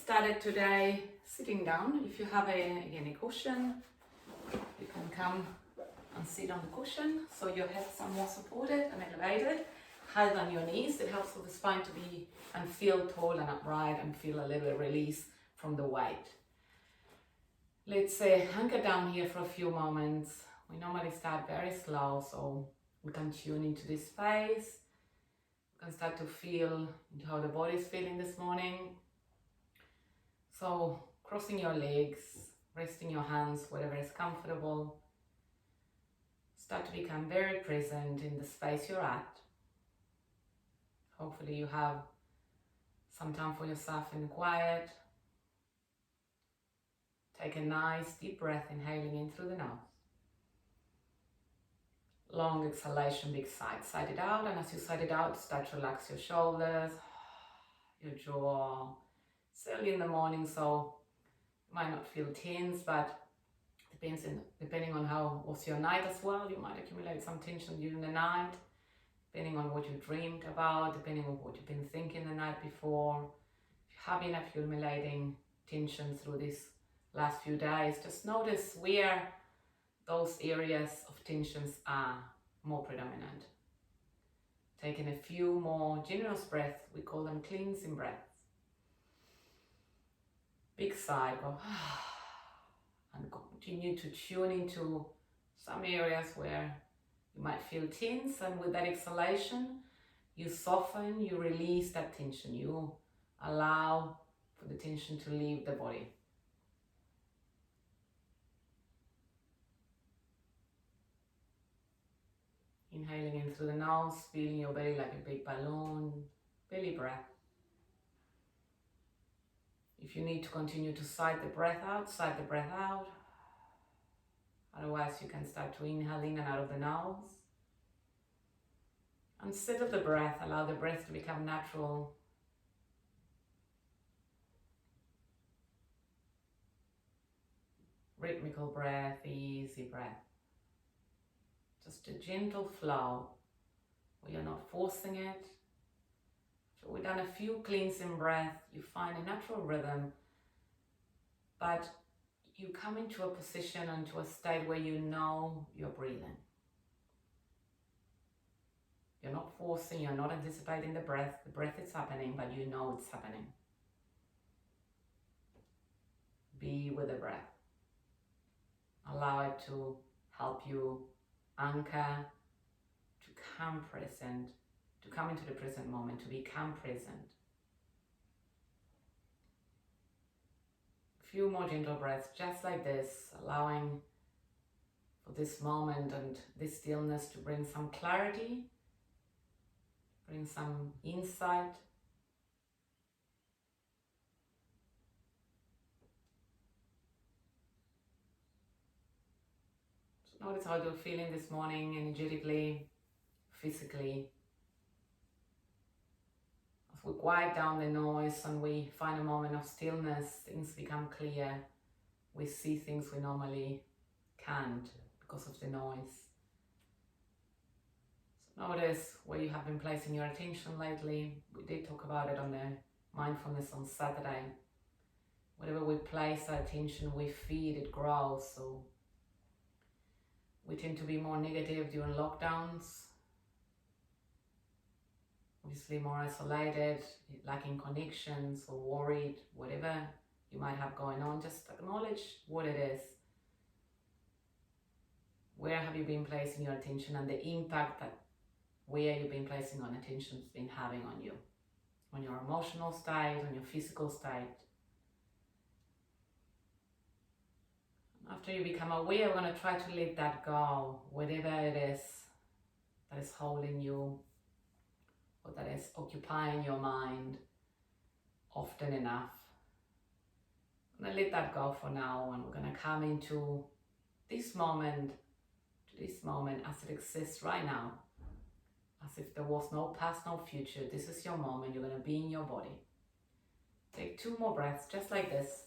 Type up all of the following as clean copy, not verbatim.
started today sitting down. If you have a cushion, you can come and sit on the cushion so your hips are more supported and elevated. Higher on your knees. It helps with the spine to be and feel tall and upright and feel a little release from the weight. Let's hunker down here for a few moments. We normally start very slow, so we can tune into this space. We can start to feel into how the body is feeling this morning. So crossing your legs, resting your hands, whatever is comfortable. Start to become very present in the space you're at. Hopefully you have some time for yourself in the quiet. Take a nice deep breath, inhaling in through the nose. Long exhalation, big sigh. Sigh it out, and as you sigh it out, start to relax your shoulders, your jaw. It's early in the morning, so you might not feel tense, but depending on how was your night as well, you might accumulate some tension during the night, depending on what you dreamed about, depending on what you've been thinking the night before. If you have been accumulating tension through these last few days, just notice where those areas of tensions are more predominant. Taking a few more generous breaths, we call them cleansing breaths. Big sigh, go and continue to tune into some areas where you might feel tense, and with that exhalation, you soften, you release that tension, you allow for the tension to leave the body. Inhaling in through the nose, feeling your belly like a big balloon, belly breath. If you need to continue to sigh the breath out, sigh the breath out. Otherwise, you can start to inhale in and out of the nose. And settle the breath, allow the breath to become natural. Rhythmical breath, easy breath. Just a gentle flow, where you're not forcing it. So we've done a few cleansing breaths, you find a natural rhythm, but you come into a position, into a state where you know you're breathing. You're not forcing, you're not anticipating the breath is happening, but you know it's happening. Be with the breath. Allow it to help you anchor, to come present, to come into the present moment, to become present. A few more gentle breaths, just like this, allowing for this moment and this stillness to bring some clarity, bring some insight. So notice how you're feeling this morning, energetically, physically. As we quiet down the noise and we find a moment of stillness, things become clear. We see things we normally can't because of the noise. So notice where you have been placing your attention lately. We did talk about it on the mindfulness on Saturday. Whatever we place our attention, we feed, it grows. So we tend to be more negative during lockdowns. Obviously more isolated, lacking connections or worried, whatever you might have going on. Just acknowledge what it is. Where have you been placing your attention, and the impact that where you've been placing on attention has been having on you, on your emotional state, on your physical state. After you become aware, we're going to try to let that go, whatever it is that is holding you or that is occupying your mind often enough. I'm going to let that go for now, and we're going to come into this moment, as it exists right now, as if there was no past, no future. This is your moment. You're going to be in your body. Take 2 more breaths, just like this.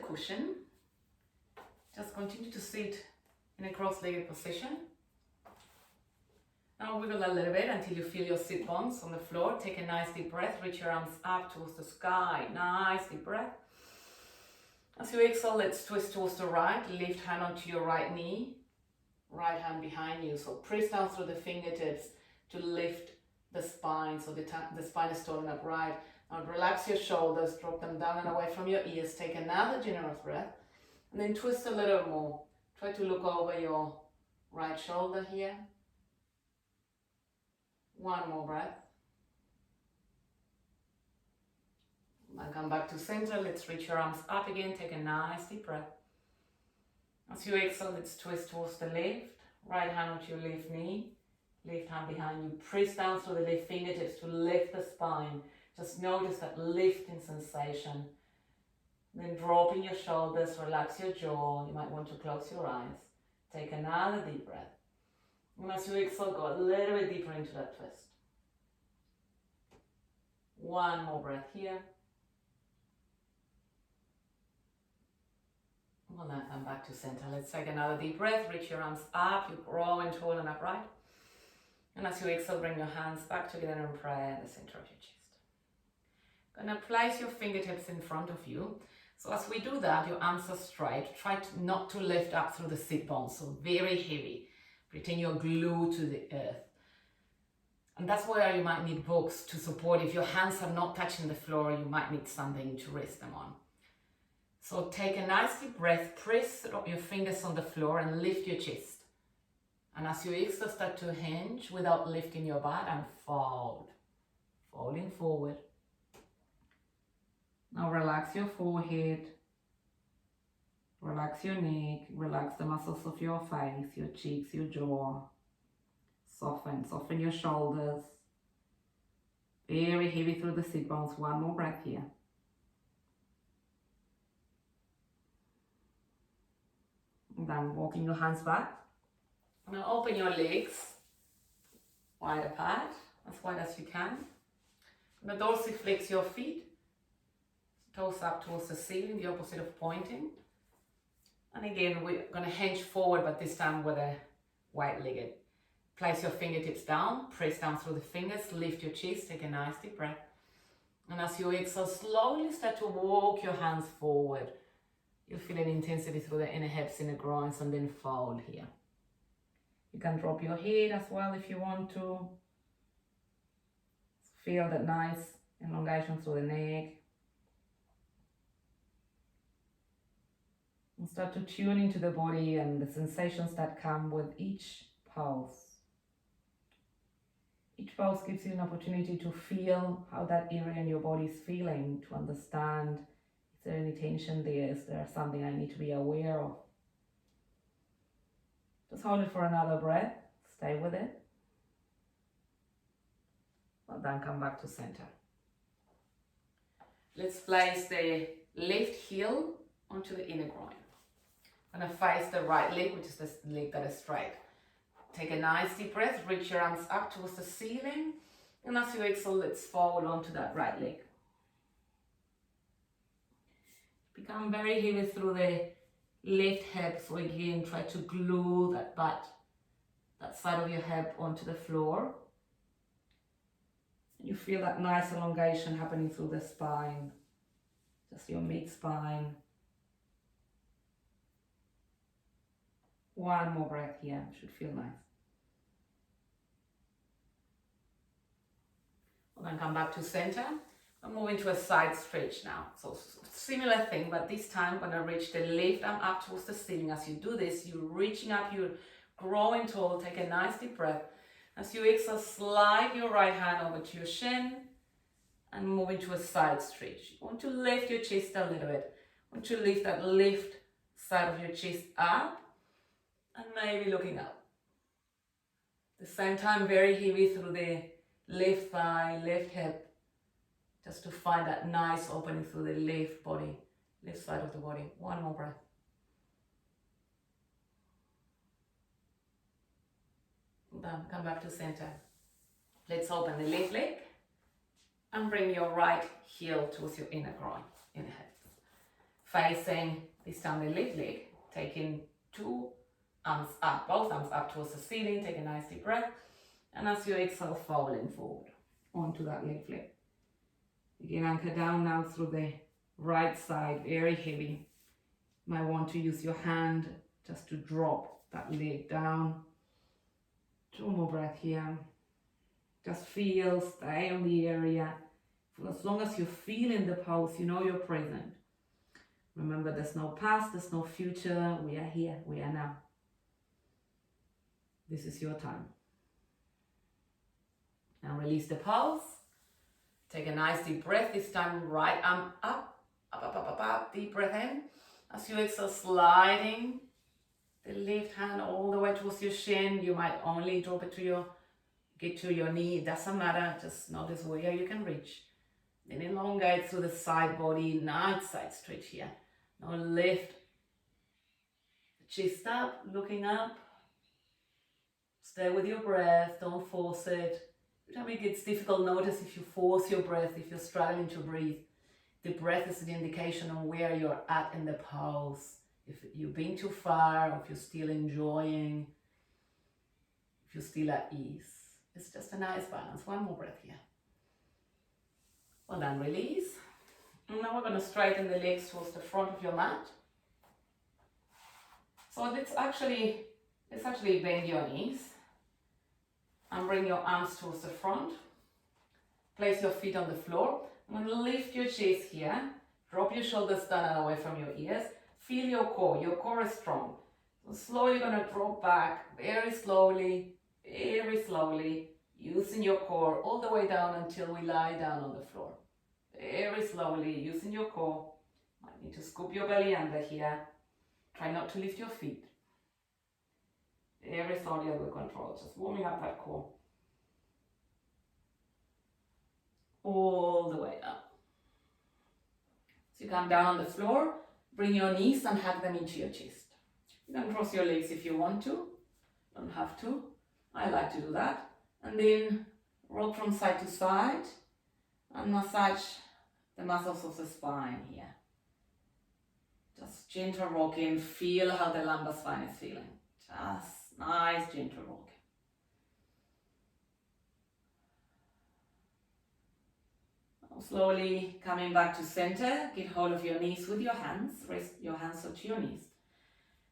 cushion. Just continue to sit in a cross-legged position. Now wiggle a little bit until you feel your sit bones on the floor. Take a nice deep breath. Reach your arms up towards the sky. Nice deep breath. As you exhale, let's twist towards the right. Lift hand onto your right knee. Right hand behind you. So press down through the fingertips to lift the spine. So the spine is tall and upright. Now relax your shoulders. Drop them down and away from your ears. Take another generous breath. And then twist a little more. Try to look over your right shoulder here. One more breath. Now come back to center. Let's reach your arms up again. Take a nice deep breath. As you exhale, let's twist towards the left. Right hand onto your left knee. Left hand behind you. Press down through the left fingertips to lift the spine. Just notice that lifting sensation. Then dropping your shoulders, relax your jaw. You might want to close your eyes. Take another deep breath. And as you exhale, go a little bit deeper into that twist. One more breath here. We'll now come back to center. Let's take another deep breath. Reach your arms up. You're growing tall and upright. And as you exhale, bring your hands back together and pray in the center of your chest. Gonna place your fingertips in front of you. So as we do that, your arms are straight. Try not to lift up through the sit bones, so very heavy. Pretend you're glued to the earth. And that's where you might need books to support. If your hands are not touching the floor, you might need something to rest them on. So take a nice deep breath, press your fingers on the floor and lift your chest. And as you exhale, start to hinge without lifting your butt and fold. Folding forward. Now relax your forehead, relax your neck, relax the muscles of your face, your cheeks, your jaw. Soften your shoulders. Very heavy through the sit bones. One more breath here. And then walking your hands back. Now open your legs wide apart, as wide as you can. Now dorsiflex your feet. Toes up towards the ceiling, the opposite of pointing. And again, we're going to hinge forward, but this time with a wide-legged. Place your fingertips down, press down through the fingers, lift your chest, take a nice deep breath. And as you exhale, slowly start to walk your hands forward. You'll feel an intensity through the inner hips, inner groins, and then fold here. You can drop your head as well if you want to. Feel that nice elongation through the neck. And start to tune into the body and the sensations that come with each pose. Each pose gives you an opportunity to feel how that area in your body is feeling, to understand, is there any tension there? Is there something I need to be aware of? Just hold it for another breath. Stay with it. Well, then come back to center. Let's place the left heel onto the inner groin. I'm going to face the right leg, which is the leg that is straight. Take a nice deep breath, reach your arms up towards the ceiling, and as you exhale, let's fold onto that right leg. Become very heavy through the left hip, so again, try to glue that butt, that side of your hip onto the floor. You feel that nice elongation happening through the spine, just your mid-spine. One more breath here, should feel nice. We're going to come back to center. I'm moving to a side stretch now. So similar thing, but this time I'm going to reach the left arm up towards the ceiling. As you do this, you're reaching up, you're growing tall. Take a nice deep breath. As you exhale, slide your right hand over to your shin and move into a side stretch. You want to lift your chest a little bit. You want to lift that left side of your chest up. And maybe looking up. At the same time, very heavy through the left thigh, left hip, just to find that nice opening through the left body, left side of the body. One more breath. Done. Come back to center. Let's open the left leg and bring your right heel towards your inner groin, inner hip. facing this time the left leg, taking two arms up, both arms up towards the ceiling. Take a nice deep breath, and as you exhale, falling forward onto that left leg. Again, anchor down now through the right side, very heavy. You might want to use your hand just to drop that leg down. 2 more breaths here. Just feel, stay on the area. For as long as you're feeling the pulse, you know you're present. Remember, there's no past, there's no future. We are here, we are now. This is your time. Now release the pulse. Take a nice deep breath. This time, right arm up, up, up, up, up, up. Deep breath in. As you exhale, sliding the left hand all the way towards your shin. You might only drop it to get to your knee. It doesn't matter. Just notice where you can reach. Then elongate through the side body. Nice side stretch here. Now lift the chest up, looking up. Stay with your breath. Don't force it. Every time it gets difficult, notice if you force your breath, if you're struggling to breathe. The breath is an indication on where you're at in the pose. If you've been too far, or if you're still enjoying, if you're still at ease. It's just a nice balance. 1 more breath here. Well done, release. And now we're going to straighten the legs towards the front of your mat. So let's actually bend your knees and bring your arms towards the front. Place your feet on the floor. I'm going to lift your chest here. Drop your shoulders down and away from your ears. Feel your core. Your core is strong. So slowly going to drop back very slowly, using your core all the way down until we lie down on the floor. Very slowly, using your core. Might need to scoop your belly under here. Try not to lift your feet. Very slowly under control, just warming up that core. All the way up. So you come down on the floor, bring your knees and hug them into your chest. You can cross your legs if you want to, don't have to. I like to do that. And then rock from side to side and massage the muscles of the spine here. Just gentle rocking, feel how the lumbar spine is feeling. Just nice gentle rock. Now slowly coming back to center, get hold of your knees with your hands, rest your hands up to your knees.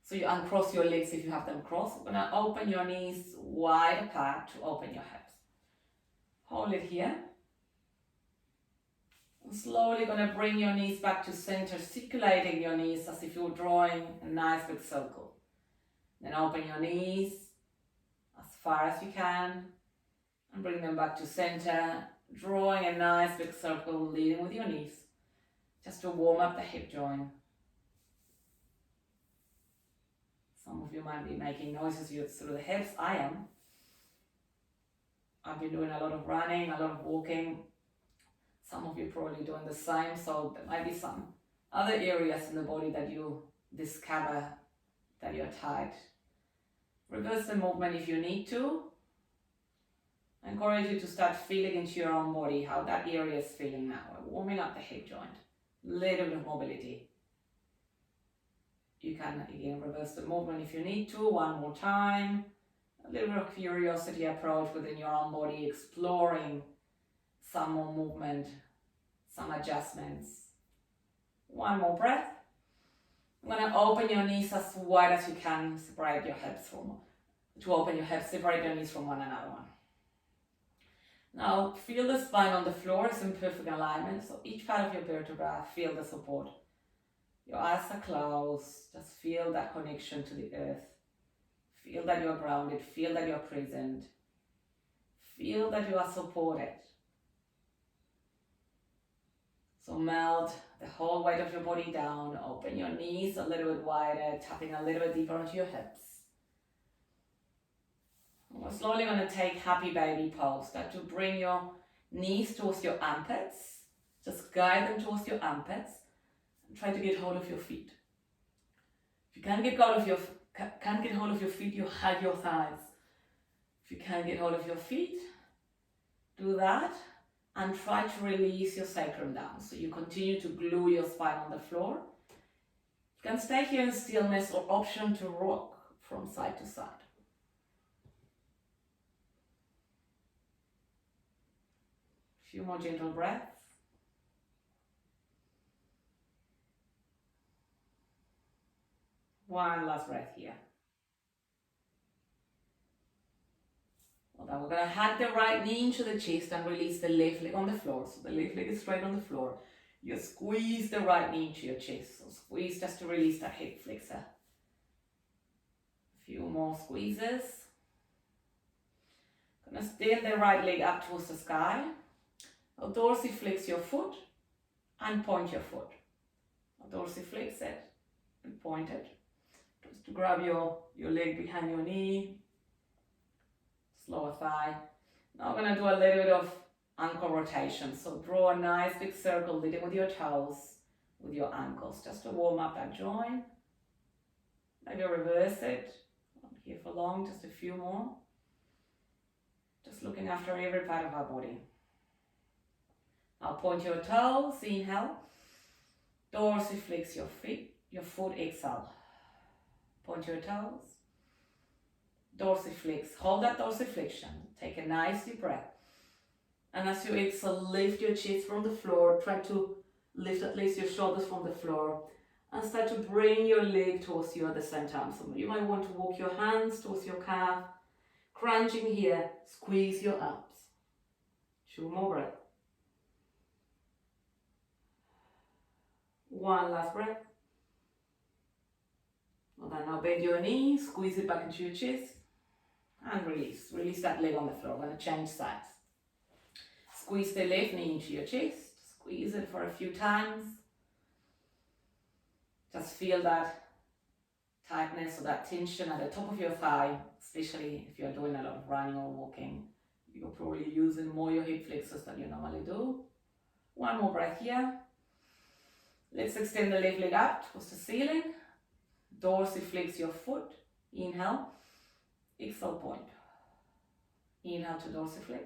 So you uncross your legs if you have them crossed. We're going to open your knees wide apart to open your hips. Hold it here. And slowly going to bring your knees back to center, circulating your knees as if you were drawing a nice big circle. Then open your knees as far as you can and bring them back to center, drawing a nice big circle, leading with your knees, just to warm up the hip joint. Some of you might be making noises through the hips. I am. I've been doing a lot of running, a lot of walking. Some of you probably doing the same, so there might be some other areas in the body that you discover that you're tight. Reverse the movement if you need to. I encourage you to start feeling into your own body how that area is feeling now. Warming up the hip joint. Little bit of mobility. You can again reverse the movement if you need to. 1 more time. A little bit of curiosity approach within your own body, exploring some more movement, some adjustments. 1 more breath. I'm going to open your knees as wide as you can, separate your hips separate your knees from one another. Now feel the spine on the floor is in perfect alignment, so each part of your vertebra, feel the support. Your eyes are closed, just feel that connection to the earth. Feel that you are grounded, feel that you are present. Feel that you are supported. So melt the whole weight of your body down, open your knees a little bit wider, tapping a little bit deeper onto your hips. And we're slowly going to take happy baby pose. Start to bring your knees towards your armpits. Just guide them towards your armpits and try to get hold of your feet. If you can't get hold of your feet, you hug your thighs. If you can't get hold of your feet, do that. And try to release your sacrum down. So you continue to glue your spine on the floor. You can stay here in stillness or option to rock from side to side. Few more gentle breaths. One last breath here. Well, then we're going to hug the right knee into the chest and release the left leg on the floor. So the left leg is straight on the floor. You squeeze the right knee into your chest. So squeeze just to release that hip flexor. A few more squeezes. Gonna stand the right leg up towards the sky. Now dorsiflex your foot and point your foot. Now dorsiflex it and point it. Just to grab your leg behind your knee. Lower thigh. Now we're going to do a little bit of ankle rotation. So draw a nice big circle, lead it with your toes, with your ankles, just to warm up that joint. Maybe reverse it. Not here for long, just a few more. Just looking after every part of our body. Now point your toes, inhale. Dorsiflex your feet, your foot, exhale. Point your toes. Dorsiflex, hold that dorsiflexion. Take a nice deep breath. And as you exhale, lift your chest from the floor. Try to lift at least your shoulders from the floor. And start to bring your leg towards you at the same time. So you might want to walk your hands towards your calf. Crunching here, squeeze your abs. 2 more breaths. One last breath. Well, then now bend your knee, squeeze it back into your chest. And release. Release that leg on the floor. We're going to change sides. Squeeze the left knee into your chest. Squeeze it for a few times. Just feel that tightness or that tension at the top of your thigh, especially if you're doing a lot of running or walking. You're probably using more your hip flexors than you normally do. One more breath here. Let's extend the left leg up towards the ceiling. Dorsiflex your foot. Inhale. Exhale, point. Inhale to dorsiflex.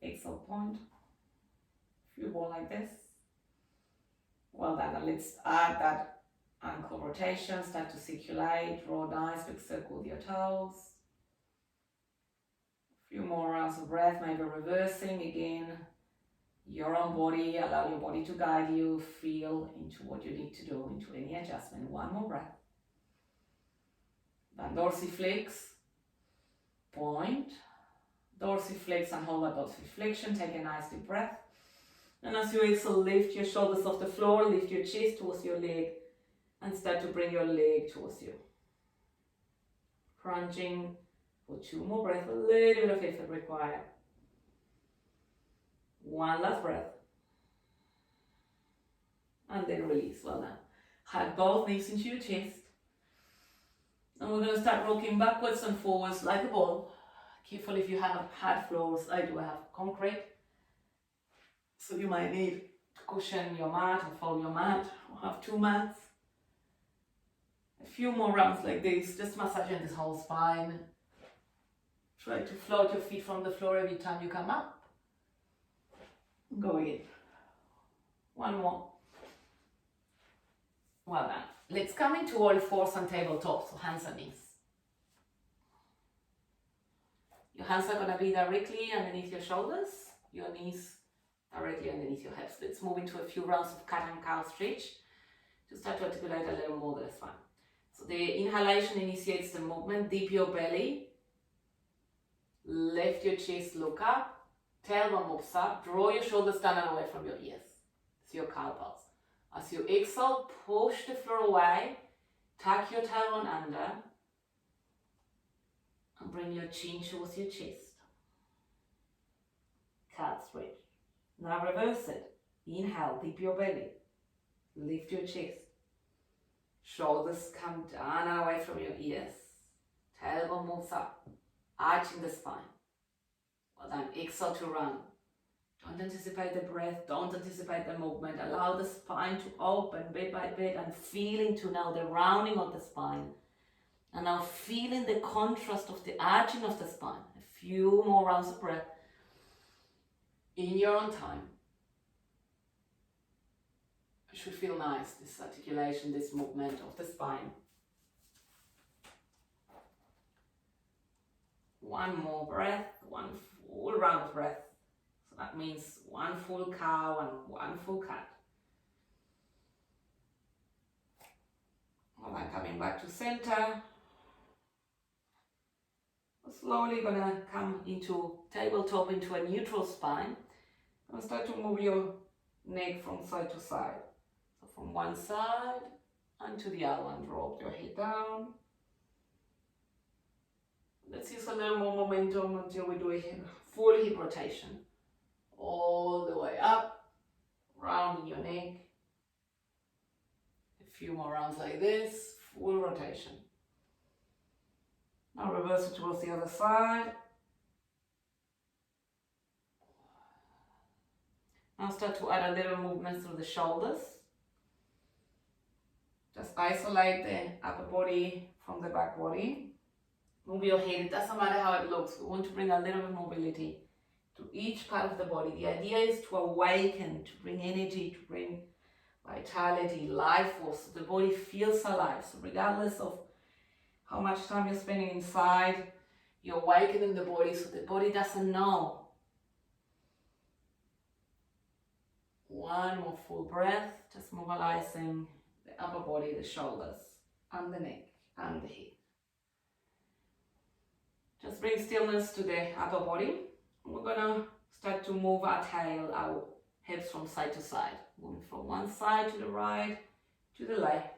Exhale, point. A few more like this. Well done. And let's add that ankle rotation. Start to circulate. Draw a nice big circle with your toes. A few more rounds of breath. Maybe reversing again. Your own body. Allow your body to guide you. Feel into what you need to do, into any adjustment. One more breath. Then dorsiflex, point, dorsiflex and hold that dorsiflexion. Take a nice deep breath. And as you exhale, lift your shoulders off the floor, lift your chest towards your leg, and start to bring your leg towards you. Crunching for 2 more breaths, a little bit of effort required. One last breath. And then release. Well done. Hug both knees into your chest. And we're going to start rocking backwards and forwards like a ball. Careful if you have hard floors. I do have concrete. So you might need to cushion your mat and fold your mat or have 2 mats. A few more rounds like this, just massaging this whole spine. Try to float your feet from the floor every time you come up. Go again. One more. Well done. Let's come into all fours and tabletop, so hands and knees. Your hands are going to be directly underneath your shoulders, your knees directly underneath your hips. Let's move into a few rounds of cat and cow stretch to start to articulate a little more. That's fine. So the inhalation initiates the movement. Dip your belly, lift your chest, look up, tailbone moves up, draw your shoulders down and away from your ears. It's your cow pose. As you exhale, push the floor away, tuck your tailbone under, and bring your chin towards your chest. Cat stretch. Now reverse it. Inhale, dip your belly, lift your chest. Shoulders come down and away from your ears. Tailbone moves up, arching the spine. Well done. Exhale to run. Don't anticipate the breath, don't anticipate the movement. Allow the spine to open bit by bit and feel into now the rounding of the spine. And now feeling the contrast of the arching of the spine. A few more rounds of breath in your own time. should feel nice, this articulation, this movement of the spine. One more breath, one full round breath. So that means one full cow and one full cat. And then coming back to center. Slowly gonna come into tabletop, into a neutral spine. And start to move your neck from side to side. So from one side and to the other one. Drop your head down. Let's use a little more momentum until we do a full hip rotation. All the way up, rounding your neck. A few more rounds like this, full rotation. Now reverse it towards the other side. Now start to add a little movement through the shoulders. Just isolate the upper body from the back body. Move your head, it doesn't matter how it looks. We want to bring a little bit of mobility to each part of the body. The idea is to awaken, to bring energy, to bring vitality, life force, so the body feels alive. So regardless of how much time you're spending inside, you're awakening the body so the body doesn't know. One more full breath, just mobilizing the upper body, the shoulders, and the neck, and the head. Just bring stillness to the upper body. We're gonna start to move our tail, our hips from side to side. Moving from one side to the right, to the left,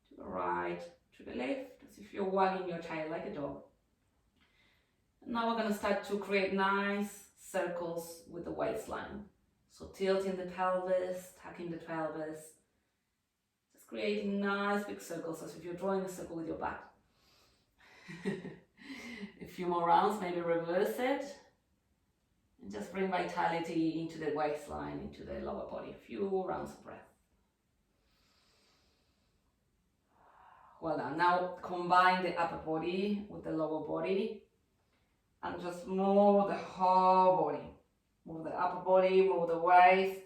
to the right, to the left, as if you're wagging your tail like a dog. And now we're gonna start to create nice circles with the waistline. So tilting the pelvis, tucking the pelvis, just creating nice big circles as if you're drawing a circle with your butt. A few more rounds, maybe reverse it. And just bring vitality into the waistline, into the lower body. A few rounds of breath. Well done. Now combine the upper body with the lower body and just move the whole body. Move the upper body, move the waist.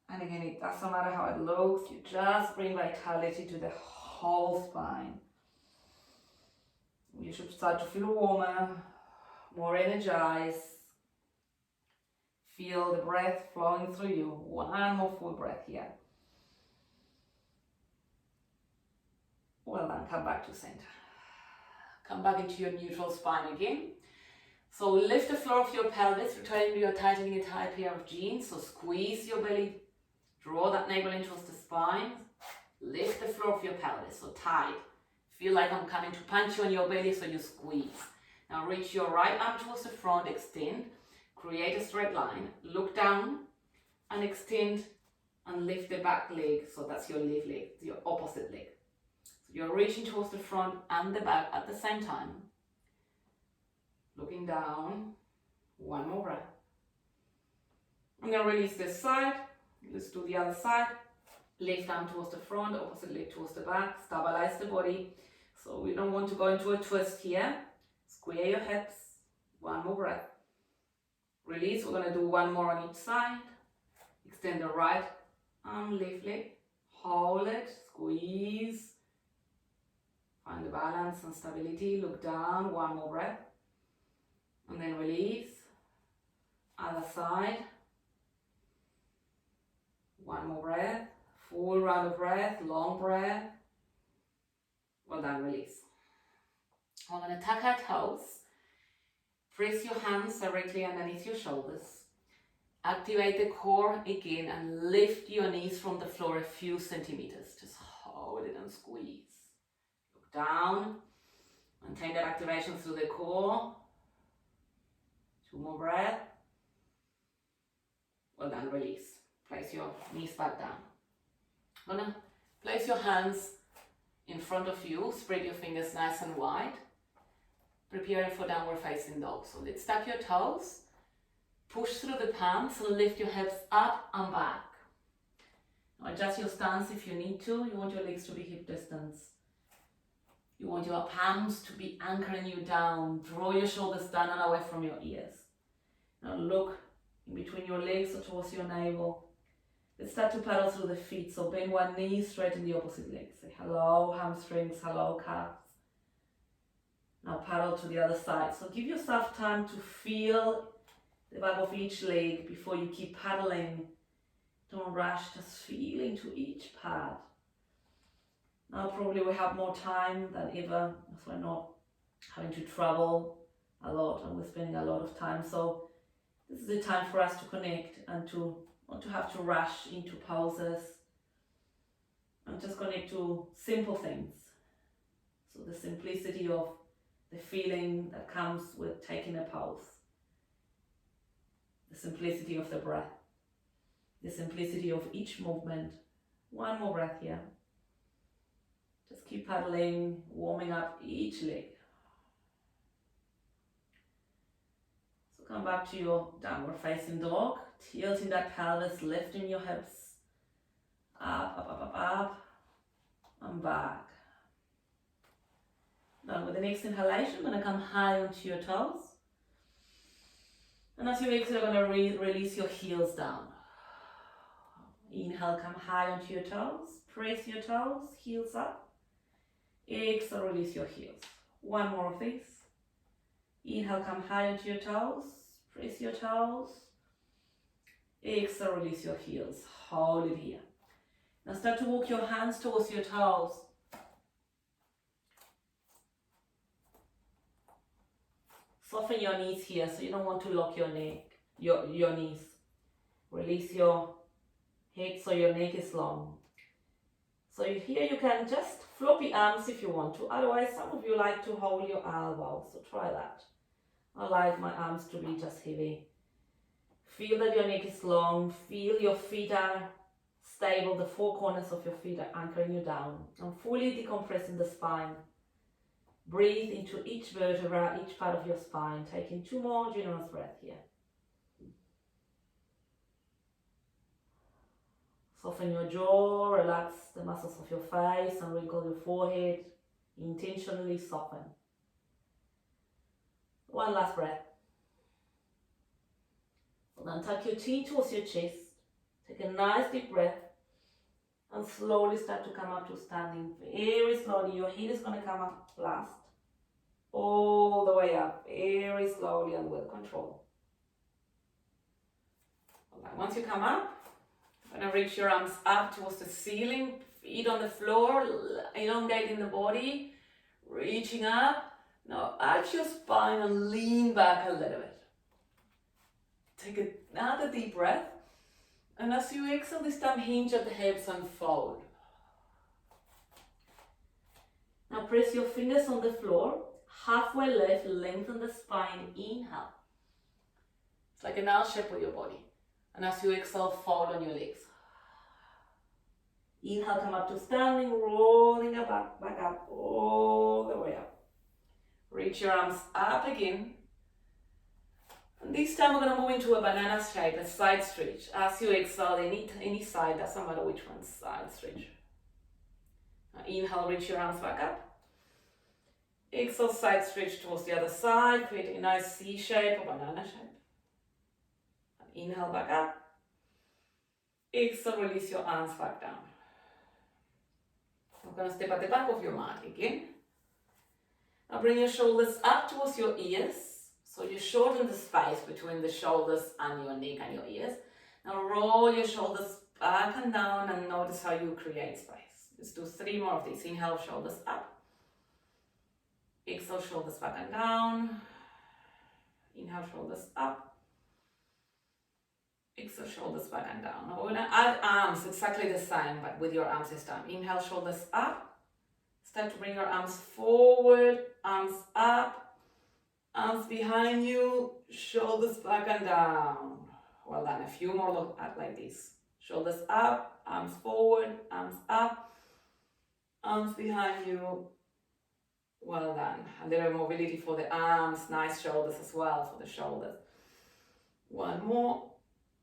And again, it doesn't matter how it looks, you just bring vitality to the whole spine. You should start to feel warmer, more energized. Feel the breath flowing through you. One more full breath here. Well done, come back to center. Come back into your neutral spine again. So lift the floor of your pelvis, returning to your tightening a tight pair of jeans. So squeeze your belly, draw that navel in towards the spine. Lift the floor of your pelvis, so tight. Feel like I'm coming to punch you on your belly, so you squeeze. Now reach your right arm towards the front, extend. Create a straight line, look down and extend and lift the back leg. So that's your left leg, your opposite leg. So you're reaching towards the front and the back at the same time. Looking down, one more breath. And then release this side, let's do the other side. Left arm towards the front, opposite leg towards the back, stabilize the body. So we don't want to go into a twist here. Square your hips, one more breath. Release, we're going to do one more on each side. Extend the right arm, left leg, hold it, squeeze. Find the balance and stability, look down, one more breath. And then release. Other side. One more breath. Full round of breath, long breath. Well done, release. We're going to tuck our toes. Press your hands directly underneath your shoulders. Activate the core again and lift your knees from the floor a few centimeters. Just hold it and squeeze. Look down. Maintain that activation through the core. Two more breaths. Well done, release. Place your knees back down. Gonna place your hands in front of you. Spread your fingers nice and wide. Preparing for downward facing dog. So let's tuck your toes. Push through the palms and lift your hips up and back. Now adjust your stance if you need to. You want your legs to be hip distance. You want your palms to be anchoring you down. Draw your shoulders down and away from your ears. Now look in between your legs or towards your navel. Let's start to paddle through the feet. So bend one knee, straighten the opposite leg. Say hello, hamstrings, hello, calves. Now paddle to the other side. So give yourself time to feel the back of each leg before you keep paddling. Don't rush, just feel into each pad. Now probably we have more time than ever, so we're not having to travel a lot and we're spending a lot of time. So this is the time for us to connect and to not to have to rush into poses and just connect to simple things. So the simplicity of the feeling that comes with taking a pose, the simplicity of the breath, the simplicity of each movement. One more breath here. Just keep paddling, warming up each leg. So come back to your downward facing dog, tilting that pelvis, lifting your hips, up, up, up, up, up, and back. Now with the next inhalation, I'm going to come high onto your toes. And as you exhale, you're going to release your heels down. Inhale, come high onto your toes, press your toes, heels up. Exhale, release your heels. One more of these. Inhale, come high onto your toes, press your toes. Exhale, release your heels. Hold it here. Now start to walk your hands towards your toes. Soften your knees here, so you don't want to lock your neck, your knees. Release your head so your neck is long. So here you can just floppy arms if you want to. Otherwise, some of you like to hold your elbows, so try that. I like my arms to be just heavy. Feel that your neck is long. Feel your feet are stable. The four corners of your feet are anchoring you down. And fully decompressing the spine. Breathe into each vertebra, each part of your spine. Taking 2 more generous breaths here. Soften your jaw, relax the muscles of your face and wrinkle your forehead. Intentionally soften. One last breath. And then tuck your chin towards your chest. Take a nice deep breath. And slowly start to come up to standing. Very slowly. Your head is going to come up last. All the way up. Very slowly and with control. Alright, once you come up, you're going to reach your arms up towards the ceiling. Feet on the floor. Elongating the body. Reaching up. Now arch your spine and lean back a little bit. Take another deep breath. And as you exhale this time, hinge at the hips and fold. Now press your fingers on the floor. Halfway lift, lengthen the spine. Inhale. It's like an L shape with your body. And as you exhale, fold on your legs. Inhale, come up to standing, rolling your back up, all the way up. Reach your arms up again. And this time we're going to move into a banana shape, a side stretch. As you exhale, any side, doesn't matter which one, side stretch. Now inhale, reach your arms back up. Exhale, side stretch towards the other side, creating a nice C shape or banana shape. And inhale, back up. Exhale, release your arms back down. We're going to step at the back of your mat again. Now bring your shoulders up towards your ears. So you shorten the space between the shoulders and your neck and your ears. Now roll your shoulders back and down and notice how you create space. Let's do 3 more of these. Inhale, shoulders up. Exhale, shoulders back and down. Inhale, shoulders up. Exhale, shoulders back and down. Now we're going to add arms, exactly the same, but with your arms this time. Inhale, shoulders up. Start to bring your arms forward, arms up, arms behind you, shoulders back and down. Well done. A few more look at like this. Shoulders up, arms forward, arms up, arms behind you. Well done. A little mobility for the arms, nice shoulders as well for the shoulders. One more.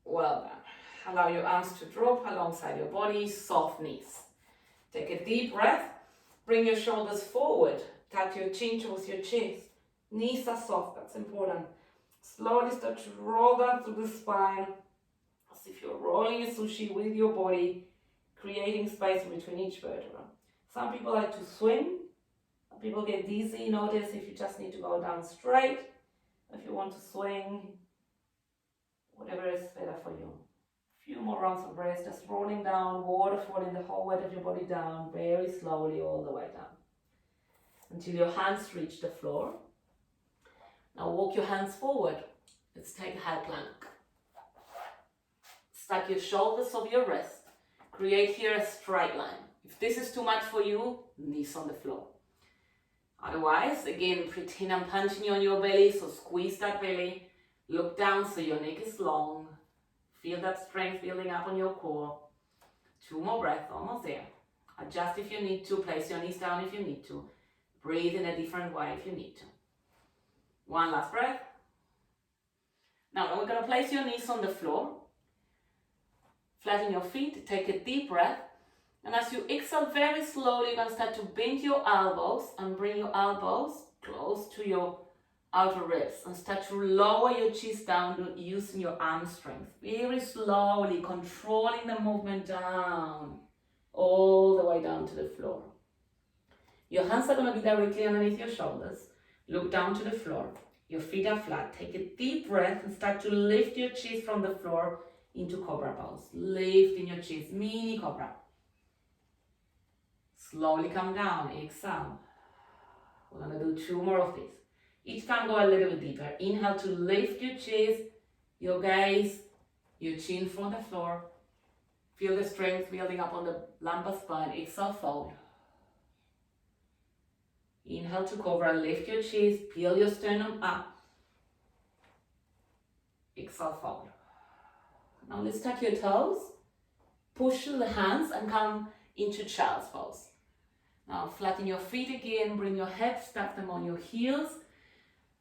Well done. Allow your arms to drop alongside your body, soft knees. Take a deep breath. Bring your shoulders forward. Tuck your chin towards your chest. Knees are soft, that's important. Slowly start to roll down through the spine. as if you're rolling a sushi with your body, creating space between each vertebra. Some people like to swing. Some people get dizzy. Notice if you just need to go down straight. If you want to swing, whatever is better for you. A few more rounds of breath, just rolling down, waterfalling the whole weight of your body down, very slowly all the way down, until your hands reach the floor. Now walk your hands forward. Let's take a high plank. Stack your shoulders of your wrist. Create here a straight line. If this is too much for you, knees on the floor. Otherwise, again, pretend I'm punching you on your belly, so squeeze that belly. Look down so your neck is long. Feel that strength building up on your core. 2 more breaths, almost there. Adjust if you need to. Place your knees down if you need to. Breathe in a different way if you need to. 1 last breath. Now we're going to place your knees on the floor. Flatten your feet. Take a deep breath. And as you exhale very slowly, you're going to start to bend your elbows and bring your elbows close to your outer ribs. And start to lower your chest down using your arm strength. Very slowly, controlling the movement down. All the way down to the floor. Your hands are going to be directly underneath your shoulders. Look down to the floor. Your feet are flat. Take a deep breath and start to lift your chest from the floor into Cobra Pose. Lift in your chest, mini Cobra. Slowly come down, exhale. We're going to do 2 more of these. Each time go a little bit deeper. Inhale to lift your chest, your gaze, your chin from the floor. Feel the strength building up on the lumbar spine. Exhale, fold. Inhale to Cobra, lift your chest, peel your sternum up. Exhale, fold. Now let's tuck your toes, push through the hands and come into Child's Pose. Now flatten your feet again, bring your hips, stack them on your heels.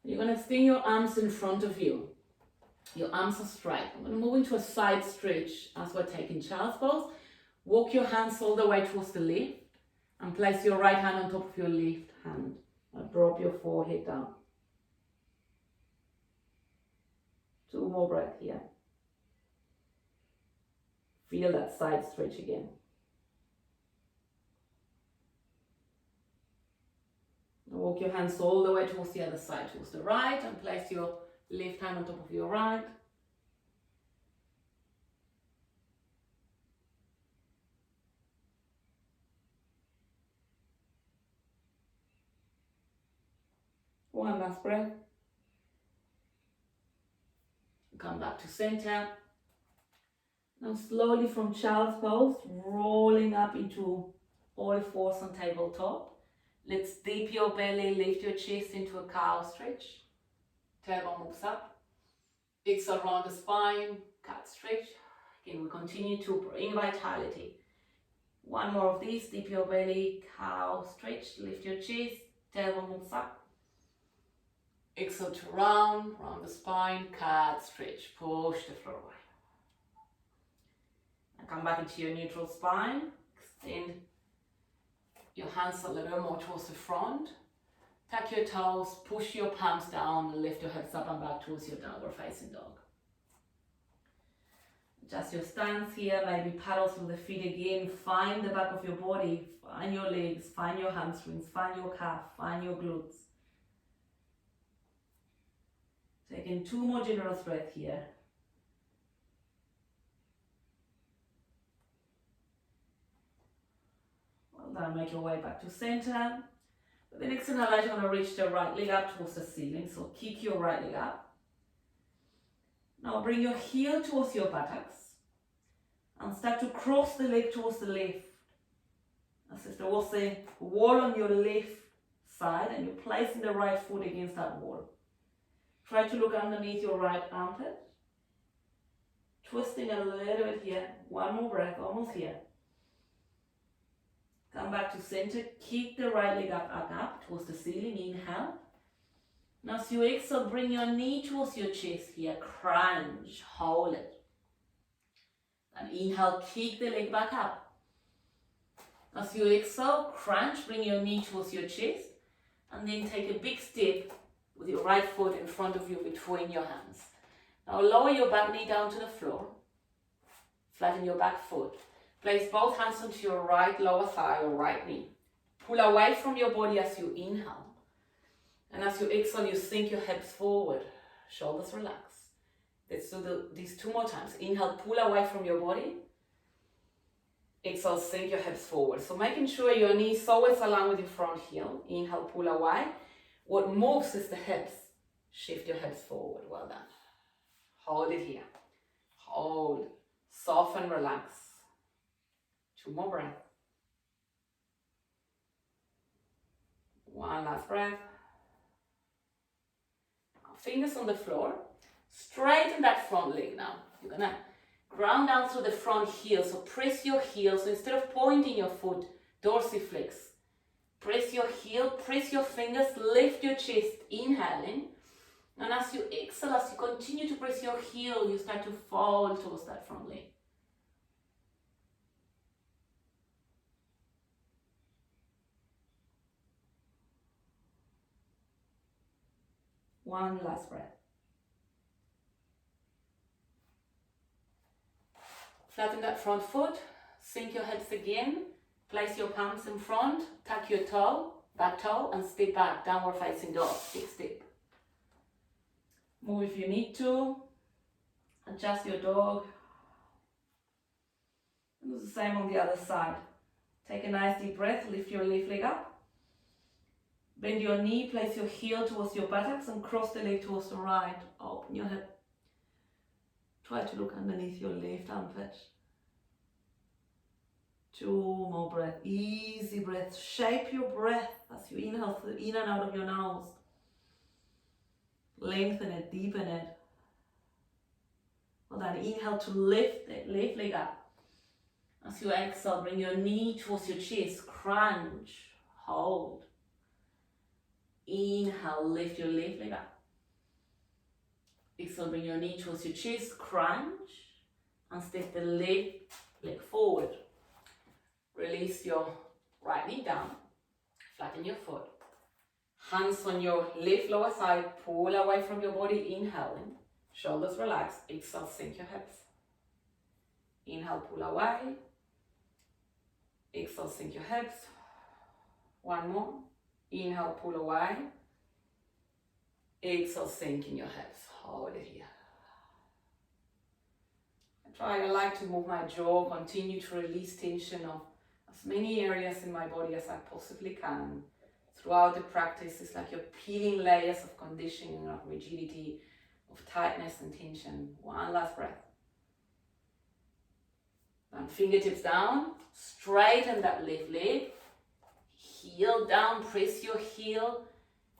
You're going to extend your arms in front of you. Your arms are straight. I'm going to move into a side stretch as we're taking Child's Pose. Walk your hands all the way towards the left and place your right hand on top of your left hand. Now drop your forehead down. 2 more breaths here. Feel that side stretch again. Now walk your hands all the way towards the other side, towards the right, and place your left hand on top of your right. One last breath. Come back to center. Now slowly from Child's Pose, rolling up into all fours on tabletop. Let's dip your belly, lift your chest into a cow stretch. Tailbone moves up. Exhale around the spine, cat stretch. Again, we continue to bring vitality. 1 more of these, dip your belly, cow stretch, lift your chest, tailbone moves up. Exhale to round the spine, cat stretch, push the floor away. And come back into your neutral spine, extend your hands a little more towards the front. Tuck your toes, push your palms down, lift your hips up and back towards your downward facing dog. Adjust your stance here, maybe paddle through the feet again. Find the back of your body, find your legs, find your hamstrings, find your calf, find your glutes. Taking 2 more generous breaths here. Well done, make your way back to center. With the next inhalation, you're going to reach the right leg up towards the ceiling. So kick your right leg up. Now bring your heel towards your buttocks. And start to cross the leg towards the left. As if there was a wall on your left side and you're placing the right foot against that wall. Try to look underneath your right armpit. Twisting a little bit here. 1 more breath, almost here. Come back to center. Kick the right leg up towards the ceiling. Inhale. Now as you exhale, bring your knee towards your chest here. Crunch. Hold it. And inhale, kick the leg back up. As you exhale, crunch. Bring your knee towards your chest. And then take a big step with your right foot in front of you between your hands. Now lower your back knee down to the floor. Flatten your back foot. Place both hands onto your right lower thigh or right knee. Pull away from your body as you inhale. And as you exhale, you sink your hips forward. Shoulders relax. Let's do these 2 more times. Inhale, pull away from your body. Exhale, sink your hips forward. So making sure your knees always align with your front heel. Inhale, pull away. What moves is the hips. Shift your hips forward. Well done. Hold it here. Hold. Soften, relax. 2 more breaths. 1 last breath. Fingers on the floor. Straighten that front leg now. You're gonna ground down through the front heel. So press your heel. So instead of pointing your foot, dorsiflex. Press your heel, press your fingers, lift your chest, inhaling. And as you exhale, as you continue to press your heel, you start to fall towards that front leg. One last breath. Flatten that front foot, sink your hips again, place your palms in front, tuck your toe, back toe, and step back, downward facing dog, big step. Move if you need to, adjust your dog. Do the same on the other side. Take a nice deep breath, lift your left leg up. Bend your knee, place your heel towards your buttocks and cross the leg towards the right. Open your hip. Try to look underneath your left armpit. 2 more breaths. Easy breath. Shape your breath as you inhale in and out of your nose. Lengthen it, deepen it. Well done. Inhale to lift the left leg up. As you exhale, bring your knee towards your chest. Crunch. Hold. Inhale, lift your left leg up. Exhale, bring your knee towards your chest. Crunch. And step the left leg forward. Release your right knee down. Flatten your foot. Hands on your left lower thigh. Pull away from your body. Inhaling. Shoulders relax. Exhale, sink your hips. Inhale, pull away. Exhale, sink your hips. 1 more. Inhale, pull away. Exhale, sinking your hips. Hold it here. I like to move my jaw, continue to release tension of as many areas in my body as I possibly can. Throughout the practice, it's like you're peeling layers of conditioning, of rigidity, of tightness and tension. 1 last breath. And fingertips down, straighten that left leg. Heel down, press your heel,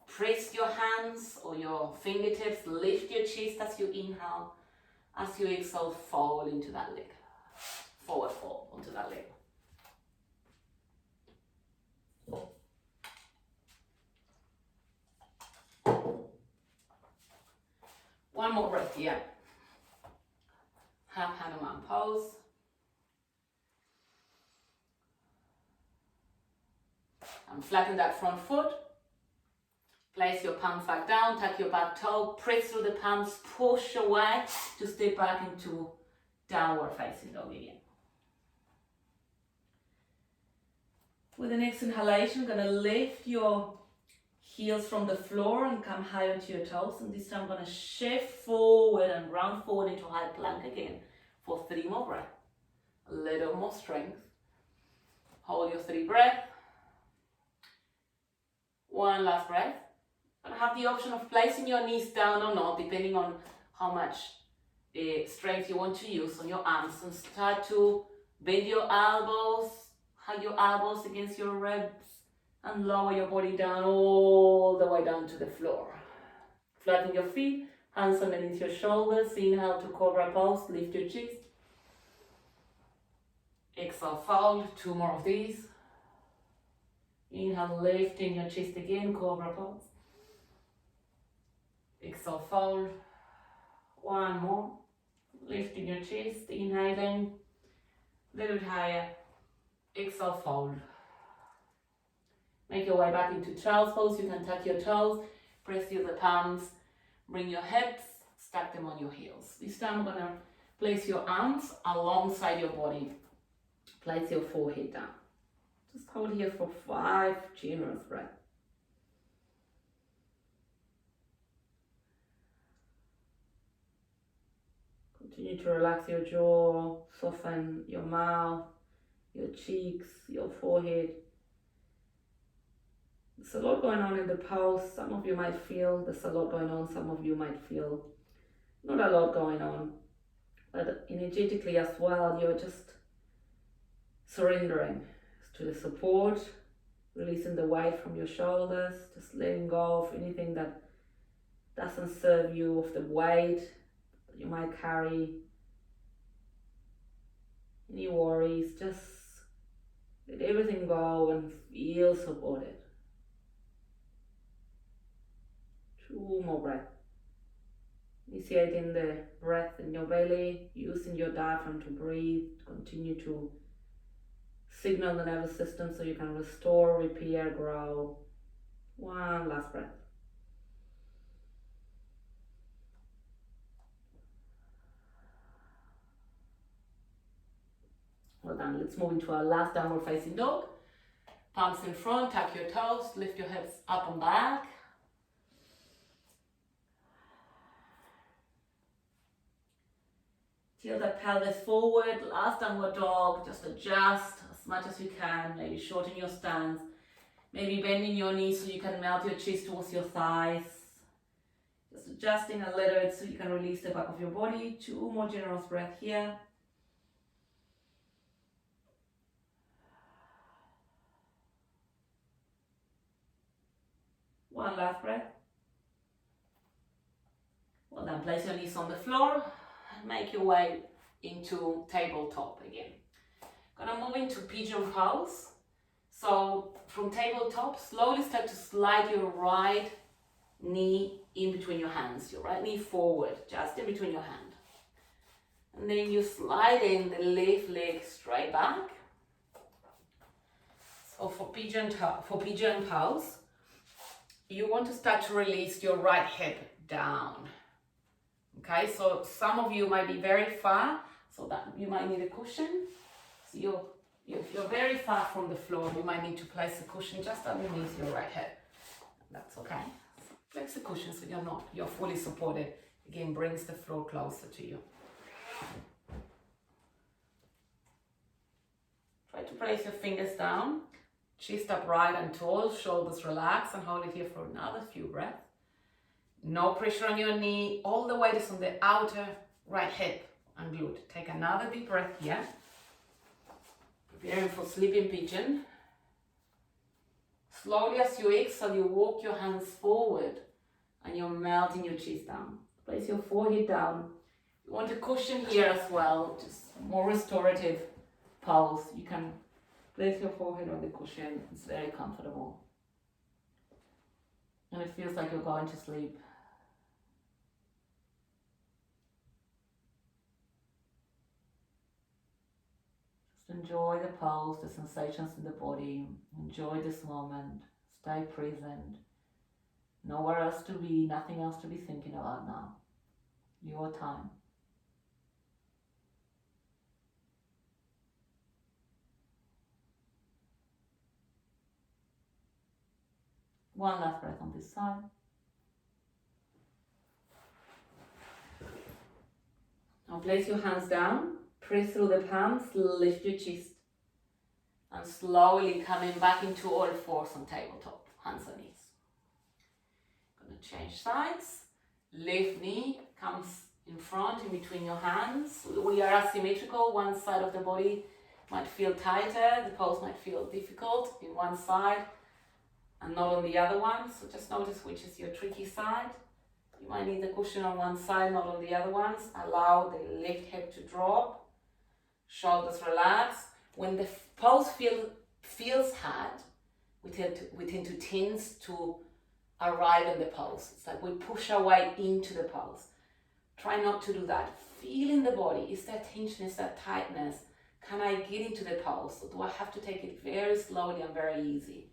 press your hands or your fingertips, lift your chest as you inhale. As you exhale, fall into that leg. Forward fold onto that leg. One more breath here. Half Hanuman pose. And flatten that front foot. Place your palms back down, tuck your back toe, press through the palms, push away to step back into downward facing dog again. With the next inhalation, I'm going to lift your heels from the floor and come high onto your toes. And this time I'm going to shift forward and round forward into high plank again for 3 more breaths. A little more strength. Hold your 3 breaths. 1 last breath. And have the option of placing your knees down or not, depending on how much strength you want to use on your arms. And start to bend your elbows, hug your elbows against your ribs, and lower your body down all the way down to the floor. Flatten your feet, hands underneath your shoulders. Inhale to Cobra Pose, lift your chest. Exhale, fold. 2 more of these. Inhale, lifting your chest again, Cobra Pose. Exhale, fold. 1 more. Lifting your chest, inhaling. A little bit higher. Exhale, fold. Make your way back into child's pose. You can tuck your toes, press the palms, bring your hips, stack them on your heels. This time I'm going to Place your arms alongside your body. Place your forehead down. Just hold here for 5 generous breaths. Continue to relax your jaw, soften your mouth, your cheeks, your forehead. There's a lot going on in the pose. Some of you might feel there's a lot going on. Some of you might feel not a lot going on. But energetically as well, you're just surrendering to the support, releasing the weight from your shoulders, just letting go of anything that doesn't serve you, of the weight that you might carry, any worries. Just let everything go and feel supported. 2 more breaths. Initiating the breath in your belly, using your diaphragm to breathe, continue to signal the nervous system so you can restore, repair, grow. 1 last breath. Well done. Let's move into our last downward facing dog. Palms in front, tuck your toes, lift your hips up and back. Tilt the pelvis forward, last downward dog. Just adjust as much as you can. Maybe shorten your stance. Maybe bending your knees so you can melt your chest towards your thighs. Just adjusting a little bit so you can release the back of your body. 2 more generous breaths here. One last breath. Well then, place your knees on the floor and make your way into tabletop again. Gonna move into Pigeon Pose. So from tabletop, slowly start to slide your right knee in between your hands. Your right knee forward, just in between your hand. And then you slide in the left leg straight back. So for Pigeon Pose, you want to start to release your right hip down. Okay, so some of you might be very far, so that you might need a cushion. So if you're very far from the floor, you might need to place a cushion just underneath your right hip. That's okay. So place the cushion so you're fully supported. Again, brings the floor closer to you. Try to place your fingers down, chest upright and tall, shoulders relaxed, and hold it here for another few breaths. No pressure on your knee, all the weight is on the outer right hip and glute. Take another deep breath here. Preparing for sleeping pigeon. Slowly as you exhale, you walk your hands forward and you're melting your chest down. Place your forehead down. You want a cushion here as well, just more restorative pose. You can place your forehead on the cushion, it's very comfortable. And it feels like you're going to sleep. Just enjoy the pose, the sensations in the body. Enjoy this moment. Stay present. Nowhere else to be, nothing else to be thinking about now. Your time. One last breath on this side. Now place your hands down, press through the palms, lift your chest, and slowly coming back into all fours on tabletop, hands and knees. Gonna change sides. Left knee comes in front, in between your hands. We are asymmetrical. One side of the body might feel tighter, the pose might feel difficult in one side and not on the other one. So just notice which is your tricky side. You might need the cushion on one side, not on the other ones. Allow the left hip to drop, shoulders relax. When the pose feels hard, we tend to tense to arrive in the pose. It's like we push our way into the pose. Try not to do that. Feel in the body. Is there tension? Is there tightness? Can I get into the pose? Or do I have to take it very slowly and very easy?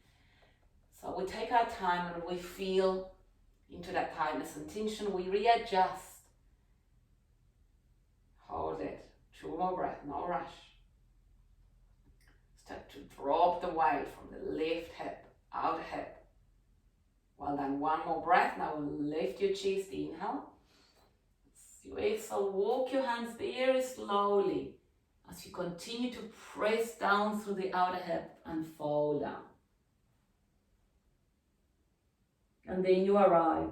So we take our time and we feel into that tightness and tension. We readjust. Hold it. 2 more breaths, no rush. Start to drop the weight from the left hip, out hip. Well done, 1 more breath. Now lift your chest, inhale. As you exhale, walk your hands very slowly as you continue to press down through the outer hip and fall down. And then you arrive.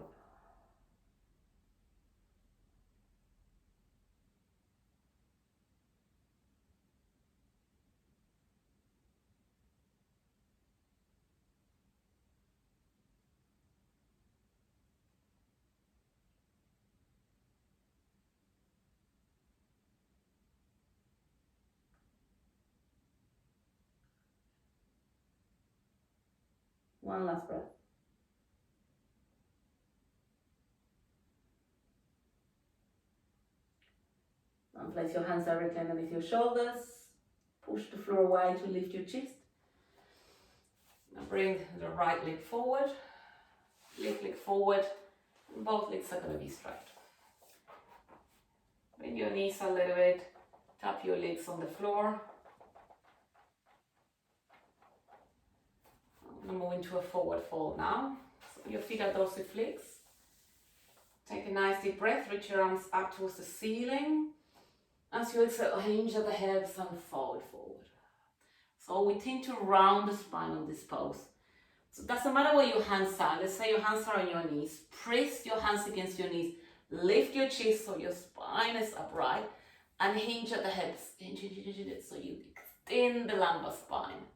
One last breath. And place your hands directly underneath your shoulders. Push the floor away to lift your chest. Now bring the right leg forward. Left leg forward. And both legs are going to be straight. Bend your knees a little bit. Tap your legs on the floor. I'm going to move into a forward fold now. So your feet are dorsiflex. Take a nice deep breath. Reach your arms up towards the ceiling. As you exhale, hinge at the hips and fold forward. So we tend to round the spine on this pose. So it doesn't matter where your hands are. Let's say your hands are on your knees. Press your hands against your knees. Lift your chest so your spine is upright. And hinge at the hips. Hinge, so you extend the lumbar spine.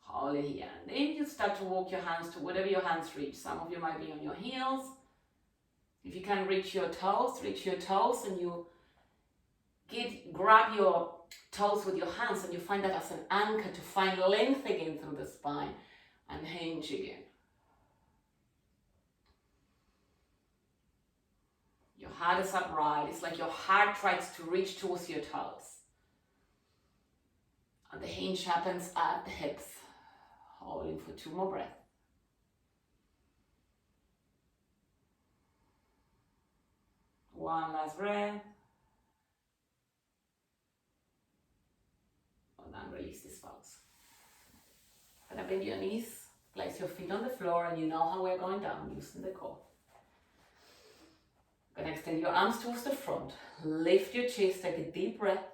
Hold it here. And then you start to walk your hands to whatever your hands reach. Some of you might be on your heels. If you can reach your toes and you grab your toes with your hands and you find that as an anchor to find length again through the spine and hinge again. Your heart is upright. It's like your heart tries to reach towards your toes. And the hinge happens at the hips. Holding for 2 more breaths. One last breath. And then release this pose. Gonna bend your knees, place your feet on the floor, and you know how we're going down, loosen the core. Gonna extend your arms towards the front. Lift your chest, take a deep breath.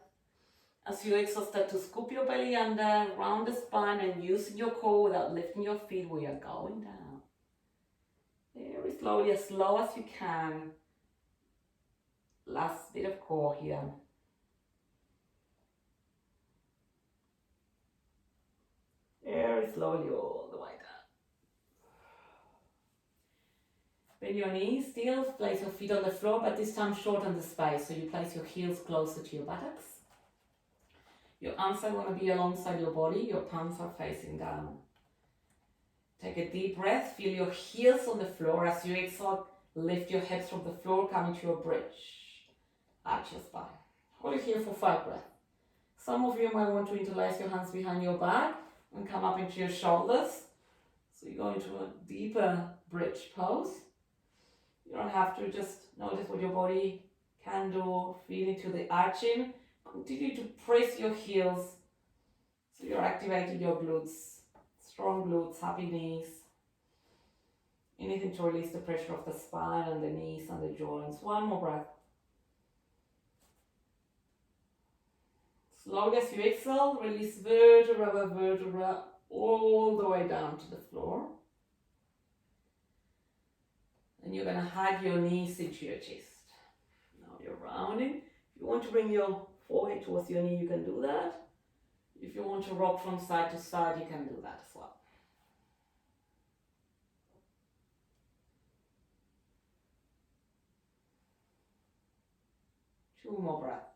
As you exhale, start to scoop your belly under, round the spine, and using your core without lifting your feet, we are going down. Very slowly, as slow as you can. Last bit of core here. Very slowly all the way down. Bend your knees, still place your feet on the floor, but this time shorten the space, so you place your heels closer to your buttocks. Your arms are going to be alongside your body, your palms are facing down. Take a deep breath, feel your heels on the floor. As you exhale, lift your hips from the floor, come into a bridge. Arch your spine. Hold it here for 5 breaths. Some of you might want to interlace your hands behind your back and come up into your shoulders. So you go into a deeper bridge pose. You don't have to, just notice what your body can do. Feel into the arching. Continue to press your heels so you're activating your glutes. Strong glutes, happy knees. Anything to release the pressure of the spine and the knees and the joints. 1 more breath. Slowly as you exhale, release vertebra by vertebra all the way down to the floor. And you're going to hug your knees into your chest. Now you're rounding. If you want to bring your forehead towards your knee, you can do that. If you want to rock from side to side, you can do that as well. Two more breaths.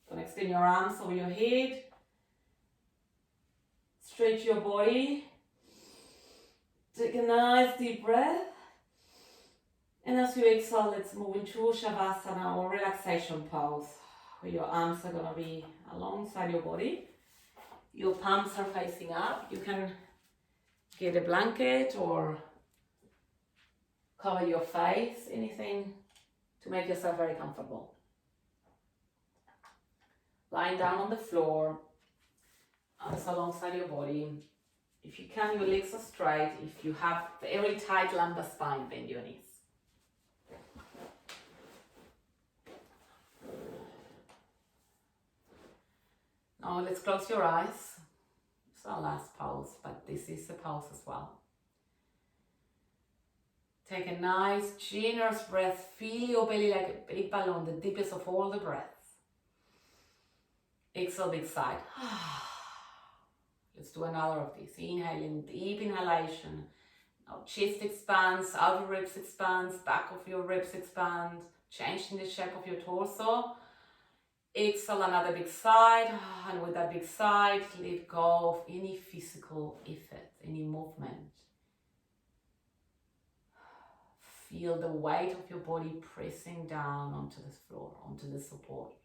Gonna extend your arms over your head. Stretch your body. Take a nice deep breath. And as you exhale, let's move into Shavasana or relaxation pose, where your arms are gonna be alongside your body. Your palms are facing up. You can get a blanket or Cover your face, anything to make yourself very comfortable. Lying down on the floor, arms alongside your body. If you can, your legs are straight. If you have very tight lumbar spine, bend your knees. Now let's close your eyes. It's our last pose, but this is a pose as well. Take a nice, generous breath. Feel your belly like a big balloon, the deepest of all the breaths. Exhale, big sigh. Let's do another of these. Inhaling, deep inhalation. Now chest expands, outer ribs expands, back of your ribs expand, changing the shape of your torso. Exhale, another big sigh, and with that big sigh, let go of any physical effort, any movement. Feel the weight of your body pressing down onto the floor, onto the support.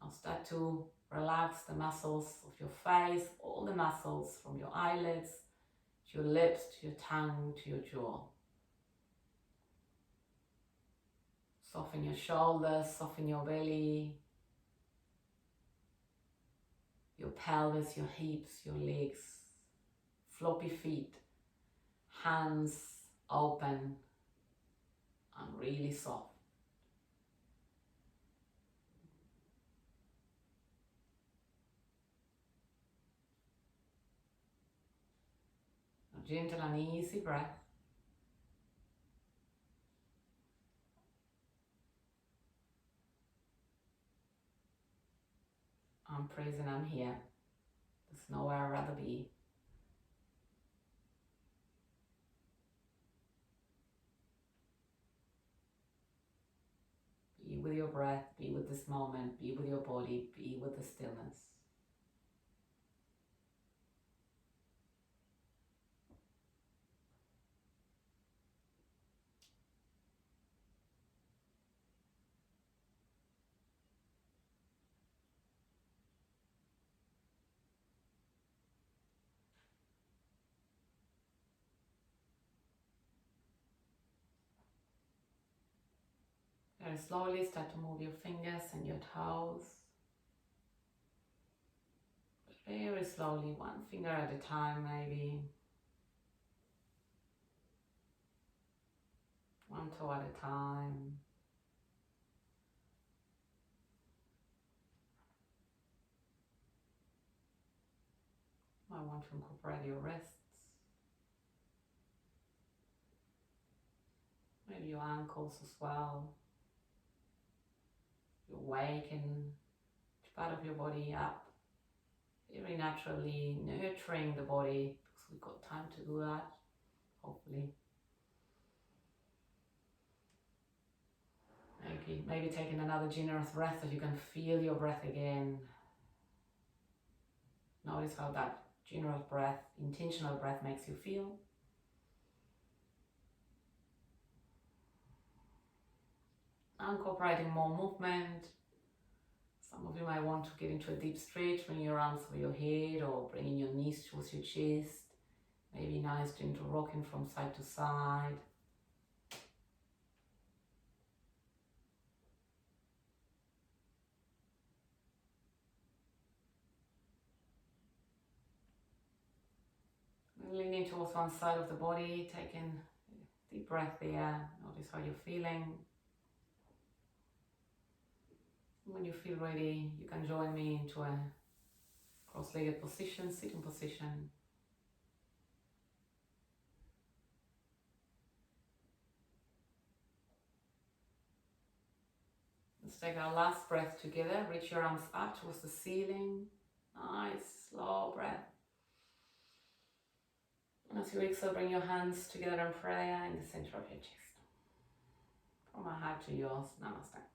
Now start to relax the muscles of your face, all the muscles from your eyelids, to your lips, to your tongue, to your jaw. Soften your shoulders, soften your belly, your pelvis, your hips, your legs, floppy feet, hands open and really soft. A gentle and easy breath. I'm present, I'm here. There's nowhere I'd rather be. Be with your breath, be with this moment, be with your body, be with the stillness. Very slowly start to move your fingers and your toes. Very slowly, one finger at a time maybe. One toe at a time. I want to incorporate your wrists. Maybe your ankles as well. You awaken each part of your body up. Very naturally nurturing the body because we've got time to do that, hopefully. Maybe taking another generous breath so you can feel your breath again. Notice how that generous breath, intentional breath makes you feel. Incorporating more movement. Some of you might want to get into a deep stretch, bring your arms over your head or bringing your knees towards your chest. Maybe nice gentle rocking from side to side. Leaning towards one side of the body, taking a deep breath there. Notice how you're feeling. When you feel ready, you can join me into a cross-legged position, sitting position. Let's take our last breath together. Reach your arms up towards the ceiling. Nice, slow breath. And as you exhale, bring your hands together in prayer in the center of your chest. From my heart to yours, namaste.